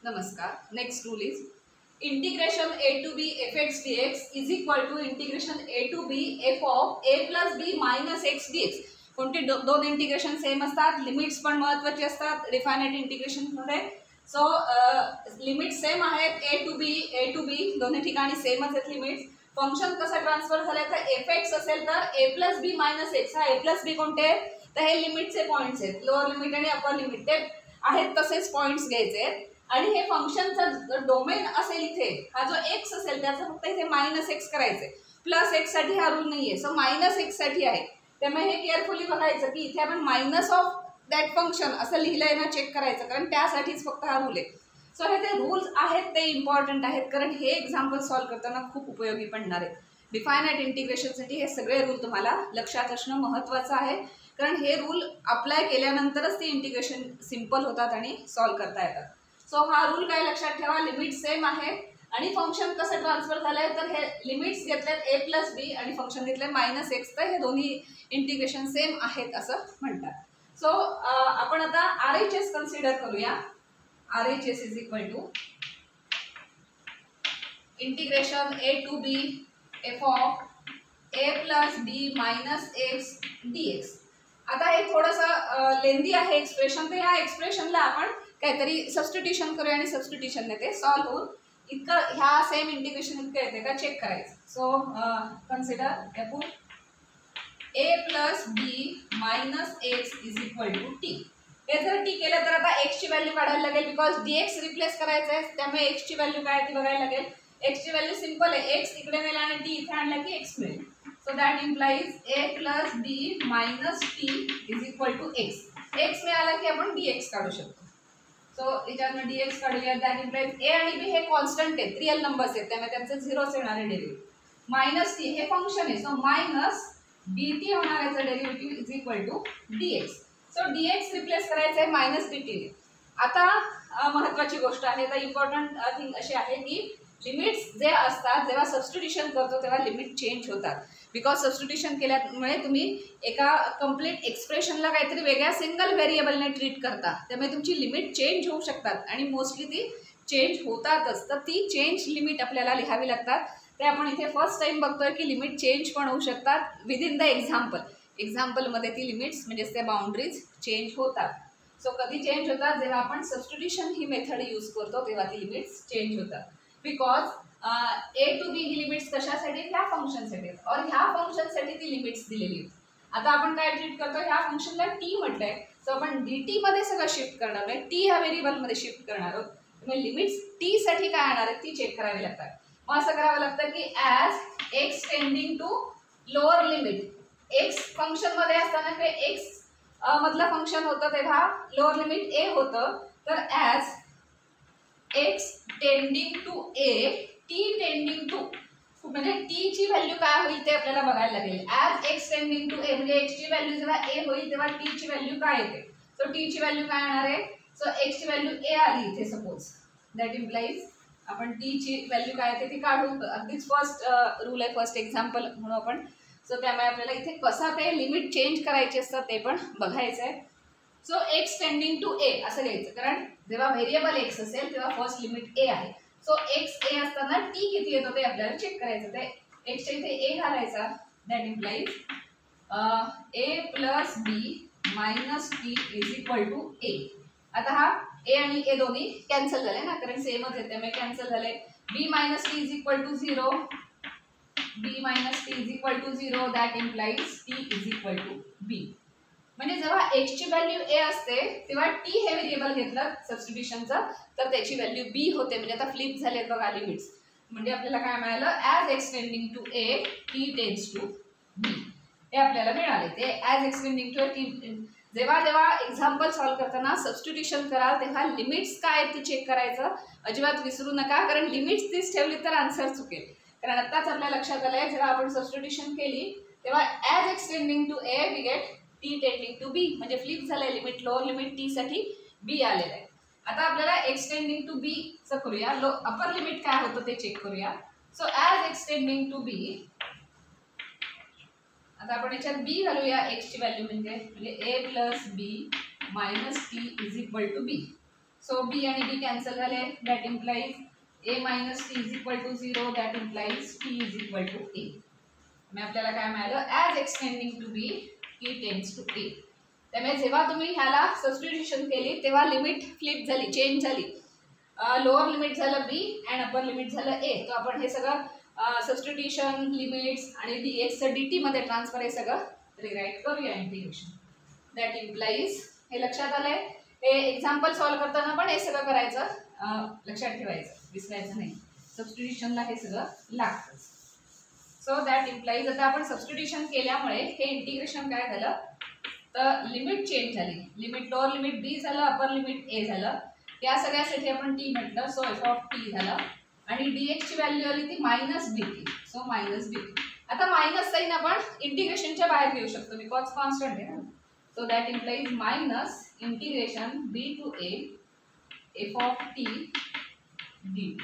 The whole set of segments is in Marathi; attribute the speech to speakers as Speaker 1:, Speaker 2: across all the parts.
Speaker 1: नमस्कार. Next rule is integration a to b fx dx is equal to integration a to b f of a plus b minus x dx. कोणते दोन इंटिग्रेशन सेम असतात, लिमिट्स पण महत्त्वाची असतात डिफायनाइट इंटिग्रेशन मध्ये. सो लिमिट सेम आहेत a to b दोन्ही ठिकाणी सेमच आहेत लिमिट्स. फंक्शन कसं ट्रान्सफर झालं तर fx असेल तर a plus b minus x. हा a plus b कोणते आहेत तर हे लिमिटचे पॉईंट्स आहेत, लोअर लिमिट आणि अपर लिमिट ते आहेत तसेच पॉईंट्स घ्यायचे आहेत. आणि हे फंक्शनचा डोमेन असेल इथे, हा जो एक्स असेल त्याचा फक्त इथे मायनस एक्स करायचे, प्लस एक्स साठी हा रूल नाहीये. सो मायनस एक्स साठी आहे, त्यामुळे हे केअरफुली बघायचं की इथे आपण मायनस ऑफ दॅट फंक्शन असं लिहिलंय ना चेक करायचं, कारण त्यासाठीच फक्त हा रूल आहे. सो हे ते रूल्स आहेत ते इम्पॉर्टंट आहेत, कारण हे एक्झाम्पल सॉल्व्ह करताना खूप उपयोगी पडणार आहेत. डिफायनाइट इंटिग्रेशनसाठी हे सगळे रूल तुम्हाला लक्षात असणं महत्त्वाचं आहे, कारण हे रूल अप्लाय केल्यानंतरच ते इंटिग्रेशन सिम्पल होतात आणि सॉल्व्ह करता येतात. सो हा रूल काय लक्षात ठेवा, लिमिट सेम आहे आणि फंक्शन कसं ट्रान्सफर झालंय तर हे लिमिट्स घेतलेत a प्लस बी आणि फंक्शन घेतलंय मायनस एक्स, तर हे दोन्ही इंटिग्रेशन सेम आहेत असं म्हणतात. सो आपण आता RHS कन्सिडर करूया. RHS is equal to integration a to b f of a plus b minus x dx. आता हे थोडंसं लेंदी आहे एक्सप्रेशन, तर या एक्सप्रेशनला आपण काहीतरी सबस्टिट्यूशन करूया आणि सबस्टिट्यूशनने ते सॉल्व्ह होऊन इतकं ह्या सेम इंटिग्रेशन इतकं येते का चेक करायचं. So consider f a plus b minus x is equal to t. हे जर टी केलं तर आता एक्सची व्हॅल्यू काढायला लागेल, बिकॉज dx रिप्लेस करायचं आहे, त्यामुळे एक्सची व्हॅल्यू काय ती बघायला लागेल. एक्सची व्हॅल्यू सिंपल आहे, एक्स इकडे नेला आणि टी इथे आणला की एक्स मिळेल. So that implies a plus b minus t is equal to x. X मिळाला की आपण dx काढू शकतो. सो याच्यात dx काढूया. दॅट इम्प्लाइज ए आणि बी हे कॉन्स्टंट आहेत, रिअल नंबर्स आहेत, त्यामुळे त्यांचं झिरोच येणार आहे डेरिव्हेटिव्ह. मायनस टी हे फंक्शन आहे, सो मायनस dt होणार याचं derivative is equal to dx. So dx replace करायचं आहे मायनस dt ने. आता महत्त्वाची गोष्ट आहे, तर इम्पॉर्टंट थिंग अशी आहे की लिमिट्स जे असतात जेव्हा सबस्टिट्यूशन करतो तेव्हा लिमिट चेंज होतात, बिकॉज सबस्टिट्यूशन केल्यामुळे तुम्ही एका कंप्लीट एक्सप्रेशनला काहीतरी वेगळ्या सिंगल व्हेरिएबलने ट्रीट करता, त्यामुळे तुमची लिमिट चेंज होऊ शकतात आणि मोस्टली ती चेंज होतातच. तर ती चेंज लिमिट आपल्याला लिहावी लागतात. ते आपण इथे फर्स्ट टाइम बघतोय की लिमिट चेंज पण होऊ शकतात विदिन द एक्झाम्पलमध्ये ती लिमिट्स म्हणजेच त्या बाउंड्रीज चेंज होतात. सो कधी चेंज होतात जेव्हा आपण सबस्टिट्यूशन ही मेथड यूज करतो तेव्हा ती लिमिट्स चेंज होतात, बिकॉज a टू बी ही लिमिट्स कशासाठी, ह्या फंक्शनसाठी और ह्या फंक्शनसाठी ती लिमिट्स दिलेली आहेत. आता आपण काय ट्रीट करतो, ह्या फंक्शनला टी म्हटलंय, सो आपण dt मध्ये सगळं शिफ्ट करणार आहे, टी ह्या व्हेरिएबलमध्ये शिफ्ट करणार आहोत. त्यामुळे लिमिट्स टी साठी काय येणार आहे ती चेक करावी लागतात. मग असं करावं लागतं की as x tending to lower limit, x फंक्शनमध्ये असताना ते एक्स मधलं फंक्शन होतं तेव्हा लोअर लिमिट ए होतं, तर as x tending to a t tending to, म्हणजे टी ची व्हॅल्यू काय होईल ते आपल्याला बघायला लागेल. As x tending to a म्हणजे एक्सची व्हॅल्यू जेव्हा ए होईल तेव्हा टी ची व्हॅल्यू काय येते. सो टी ची व्हॅल्यू काय येणार आहे, सो एक्सची व्हॅल्यू ए आली इथे सपोज, दॅट इम्प्लाइज आपण टी ची व्हॅल्यू काय येते ती काढू. अगदीच फर्स्ट रूल आहे, फर्स्ट एक्झाम्पल म्हणून आपण. सो त्यामुळे आपल्याला इथे कसा ते लिमिट चेंज करायचे असतात ते पण बघायचं आहे. सो एक्स टेंडिंग टू ए असं घ्यायचं, कारण जेव्हा व्हेरिएबल एक्स असेल तेव्हा फर्स्ट लिमिट ए आहे. सो एक्स ए असताना टी किती येतो ते आपल्याला चेक करायचं. ते एक्सच्या इथे ए घालायचा, that implies a plus b minus t is equal to a. आता हा ए आणि ए दोन्ही कॅन्सल झाले ना, कारण सेमच आहे त्यामुळे कॅन्सल झाले. B minus t is equal to 0, b minus t is equal to 0, that implies t is equal to b. म्हणजे जेव्हा एक्सची व्हॅल्यू ए असते तेव्हा टी हे व्हेरिएबल घेतलं सबस्टिट्यूशनचं तर त्याची व्हॅल्यू बी होते. म्हणजे आता फ्लिप झाले बघा लिमिट्स, म्हणजे आपल्याला काय मिळालं, as x tending to a t tends to b हे आपल्याला मिळाले. ते as x tending to a t. जेव्हा जेव्हा एक्झाम्पल सॉल्व्ह करताना सबस्टिट्यूशन कराल तेव्हा लिमिट्स काय ती चेक करायचं अजिबात विसरू नका, कारण लिमिट्स तीच ठेवली तर आन्सर चुकेल. कारण आत्ताच आपल्या लक्षात आलं आहे जेव्हा आपण सबस्टिट्यूशन केली तेव्हा as x tending to a we get t tending to b, म्हणजे फ्लिप झालंय लिमिट, लोअर लिमिट टी साठी बी आलेलं आहे. आता आपल्याला एक्स टेंडिंग टू बी चं करूया, अपर लिमिट काय होतं ते चेक करूया. So as x tending to b, आता आपण याच्यात बी घालूया, एक्सची व्हॅल्यू म्हणजे a plus b minus t is equal to b. So b आणि बी कॅन्सल झाले. That implies a minus t is equal to 0. That implies t is equal to a. मग आपल्याला काय मिळालं, as x tending to b t tends to a. त्यामुळे जेव्हा तुम्ही ह्याला सबस्टिट्यूशन केली तेव्हा लिमिट फ्लिप झाली, चेंज झाली. लोअर लिमिट झालं b अँड अपर लिमिट झालं a. तर आपण हे सगळं सबस्टिट्यूशन, लिमिट्स आणि dx dt मध्ये ट्रान्सफर हे सगळं रिराईट करूया इंटिग्रेशन. दॅट इम्प्लाइज, हे लक्षात आलंय. हे एक्झाम्पल सॉल्व्ह करताना पण हे सगळं करायचं, लक्षात ठेवायचं, विसरायचं नाही. सबस्टिट्यूशनला हे सगळं लागतं. सो दॅट इम्प्लाइज आता आपण सबस्टिट्यूशन केल्यामुळे हे इंटिग्रेशन काय झालं, तर लिमिट चेंज झाली. लिमिट लोअर लिमिट बी झालं, अपर लिमिट ए झालं. या सगळ्यासाठी आपण टी म्हटलं. सो एफ ऑफ टी झालं आणि dx ची व्हॅल्यू आली ती minus dt. So minus dt. आता मायनस साईन आपण इंटिग्रेशनच्या बाहेर घेऊ शकतो बिकॉज कॉन्स्टंट आहे ना. So that implies minus integration b to a f of t dt.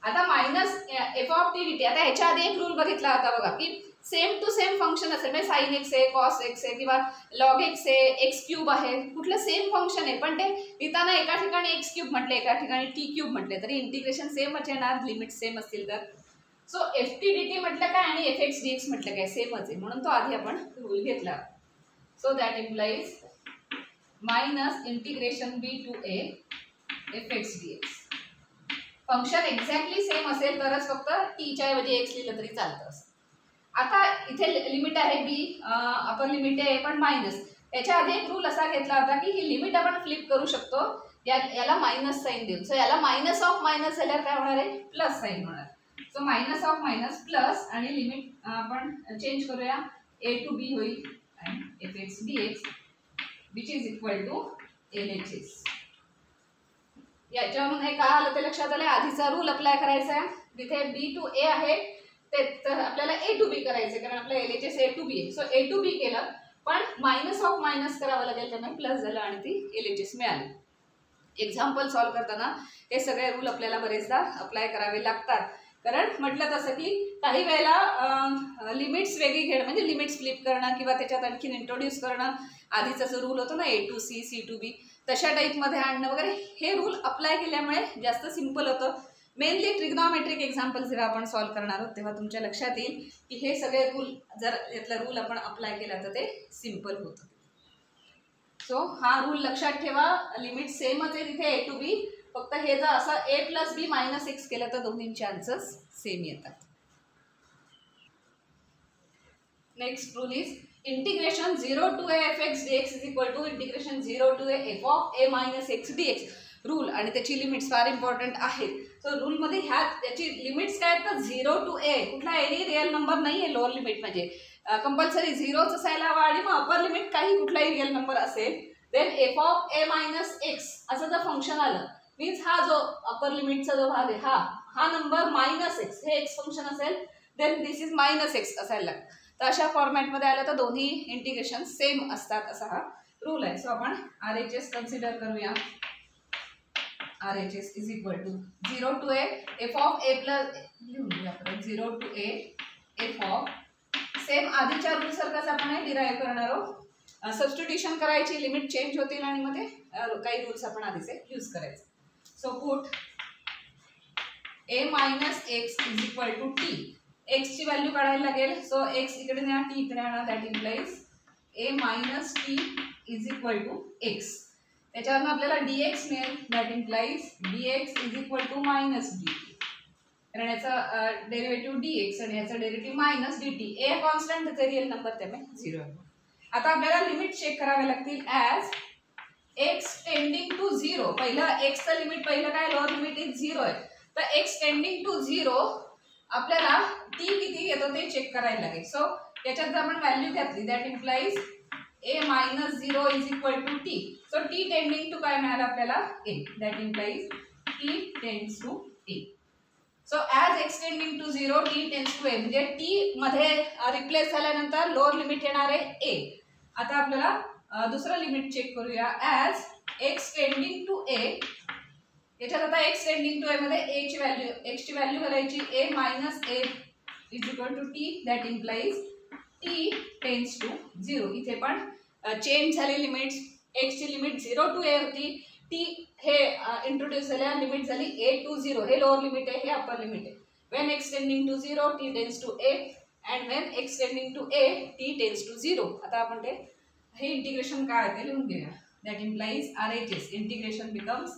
Speaker 1: आता minus f of t dt. आता ह्याच्या आधी एक रूल बघितला होता बघा की सेम टू सेम फंक्शन असेल, म्हणजे साइन एक्स आहे, कॉस एक्स आहे किंवा लॉग एक्स आहे, एक्स क्यूब आहे, कुठलं सेम फंक्शन आहे पण ते लिहिताना एका ठिकाणी एक्स क्यूब म्हटले, एका ठिकाणी टी क्यूब म्हटले, तरी इंटिग्रेशन सेमच येणार, लिमिट सेम असतील तर. So F T D T म्हटलं काय आणि एफ एक्स डी एक्स म्हटलं काय, सेमच आहे, म्हणून तो आधी आपण रूल घेतला. So that implies minus integration b to a f x d x. Function exactly same असेल तरच फक्त टीच्या ऐवजी एक्स लिहिलं तरी चालतं. आता इथे लिमिट आहे बी, अपर लिमिट आहे पण मायनस. याच्या आधी एक रूल असा घेतला होता की ही लिमिट आपण फ्लिप करू शकतो, याला मायनस साईन देऊन. सो याला मायनस ऑफ मायनस झाल्यावर काय होणार आहे, प्लस साईन होणार. So minus of minus plus आणि लिमिट आपण चेंज करूया, ए टू बी होईल आणि f x d x which is equal to L H S. याच्यावरून हे काय आलं ते लक्षात आलं. आधीचा रूल अप्लाय करायचा आहे. तिथे बी टू ए आहे ते, तर आपल्याला ए टू बी करायचं कारण आपलं L H S a to b आहे. सो ए टू बी केलं पण मायनस ऑफ मायनस करावं लागेल, त्यामुळे प्लस झालं आणि ती एल एच एस मिळाली. एक्झाम्पल सॉल्व्ह करताना हे सगळे रूल आपल्याला बरेचदा अप्लाय करावे लागतात, कारण म्हटलं तसं की काही वेळेला लिमिट्स वेगळी घेणं म्हणजे लिमिट्स फ्लिप करणं किंवा त्याच्यात आणखीन इंट्रोड्यूस करणं, आधीचा जो रूल होतो ना ए to C, C to be, तशा टाईपमध्ये आणणं वगैरे, हे रूल अप्लाय केल्यामुळे जास्त सिम्पल होतं. मेनली ट्रिग्नॉमेट्रिक एक्झाम्पल जेव्हा आपण सॉल्व्ह करणार आहोत तेव्हा तुमच्या लक्षात येईल की हे सगळे रूल, जर यातला रूल आपण अप्लाय केला तर ते सिम्पल होतं. सो हा रूल लक्षात ठेवा. लिमिट सेमच आहे तिथे ए टू बी, फक्त हे जर असं a plus b minus x केलं तर दोन्हींचे आन्सर्स सेम येतात. Next rule is integration 0 to a f x d x is equal to integration 0 to a f of a minus x d x. Rule आणि त्याची लिमिट्स फार इम्पॉर्टंट आहेत. सो रूलमध्ये त्याची लिमिट्स काय आहेत तर 0 टू ए, कुठला एनी रिअल नंबर नाही आहे लोअर लिमिट, म्हणजे कंपल्सरी झिरोच असायला हवा आणि मग अपर लिमिट काही कुठलाही रिअल नंबर असेल. Then f of a minus x असं जर फंक्शन आलं मीन्स हा जो अपर लिमिटचा जो भाग आहे हा नंबर मायनस एक्स, हे एक्स फंक्शन असेल then this is minus x असायला लागतं. तर अशा फॉर्मॅटमध्ये आलं तर दोन्ही इंटिग्रेशन सेम असतात असा हा रूल आहे. सो आपण आर एच एस कन्सिडर करूया. RHS is equal to 0 to a f of a plus 0 to a f of, same आधीच्या रूल सारखाच आपण हे डिराईव्ह करणार आहोत. सबस्टिट्यूशन करायची, लिमिट चेंज होतील आणि मग ते काही रूल्स आपण आधीचे यूज करायचे. So put a minus x is equal to t. एक्सची व्हॅल्यू काढायला लागेल. सो एक्स इकडे न्या, टी इकडे आणा. That implies a minus t is equal to x. त्याच्यावरून आपल्याला dx मिळेल. That implies dx is equal to minus dt, कारण याचा डेरिव्हेटिव्ह dx आणि याचा derivative minus dt. A constant, त्याचे रिअल नंबर त्यामुळे 0 आहे. आता आपल्याला लिमिट चेक करावे लागतील. ॲज एक्स टेंडिंग टू 0, पहिलं एक्सचं लिमिट पहिलं काय, लोअर लिमिट इज 0 आहे, तर एक्स टेंडिंग टू 0 आपल्याला टी किती येतो ते चेक करायला लागेल. सो त्याच्यात जर आपण व्हॅल्यू घेतली that implies a minus 0 is equal to t. So t tending to काय मिळालं आपल्याला, a. That implies t tends to a. So as x tending to 0 t tends to a, म्हणजे टी मध्ये रिप्लेस झाल्यानंतर लोअर लिमिट येणार आहे a. आता आपल्याला दुसरं लिमिट चेक करूया. As x tending to a, याच्यात आता एक्स टेंडिंग टू a मध्ये a ची व्हॅल्यू, एक्सची व्हॅल्यू करायची a minus a is equal to t. That implies t tends to 0. इथे पण चेंज झाली लिमिट्स. एक्सची लिमिट 0 टू a होती, टी हे इंट्रोड्यूस झाल्या लिमिट झाली a to 0, हे लोअर लिमिट आहे, हे अपर लिमिट आहे. when x tending to 0 t tends to a and when x tending to a t tends to 0. आता आपण ते हे इंटिग्रेशन काय आहे ते लिहून घेऊया. That implies RHS integration becomes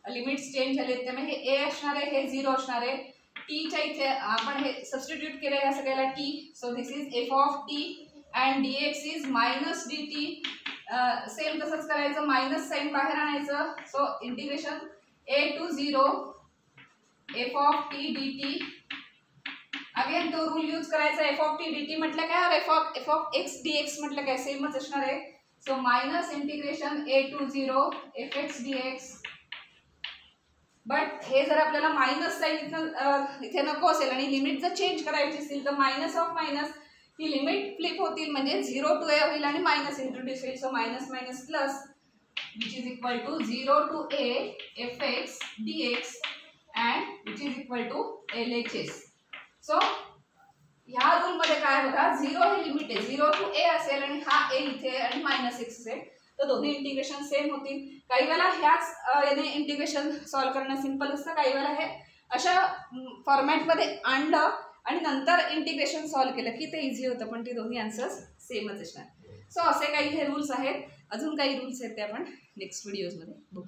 Speaker 1: limits change झाले त्यामुळे हे a असणार आहे, हे 0 असणार आहे. t च्या इथे आपण हे सबस्टिट्यूट केलं या सगळ्याला t, so this is f of t and dx is minus dt. Same तसंच करायचं, मायनस साइन बाहेर आणायचं. So integration a to 0 f of t dt. Again तो रूल यूज करायचा. f of t dt म्हटलं काय और f of x dx म्हटलं काय, सेमच असणार आहे. So minus integration a to 0 fx dx. But हे जर आपल्याला मायनस साइन इथे नको असेल आणि लिमिट जर चेंज करायची असेल तर मायनस ऑफ मायनस ही लिमिट फ्लिप होतील, म्हणजे 0 to a होईल आणि मायनस इंट्रोड्यूस होईल. So minus minus plus which is equal to 0 to a fx dx and which is equal to LHS. So ह्या रूल मध्ये काय बघा, 0 हे लिमिट आहे, 0 to a असेल आणि हा a इथे आणि मायनस x असेल तर दोन्ही इंटिग्रेशन सेम होतील. काही वेळेला ह्याच याने इंटिग्रेशन सॉल्व करणं सिंपल असतं, काही वेळेला हे अशा फॉर्मॅटमध्ये आणलं आणि नंतर इंटिग्रेशन सॉल्व केलं की ते इझी होतं, पण ते दोन्ही आन्सर्स सेमच असणार. सो असे काही हे रूल्स आहेत. अजून काही रूल्स आहेत ते आपण नेक्स्ट व्हिडिओजमध्ये बघू.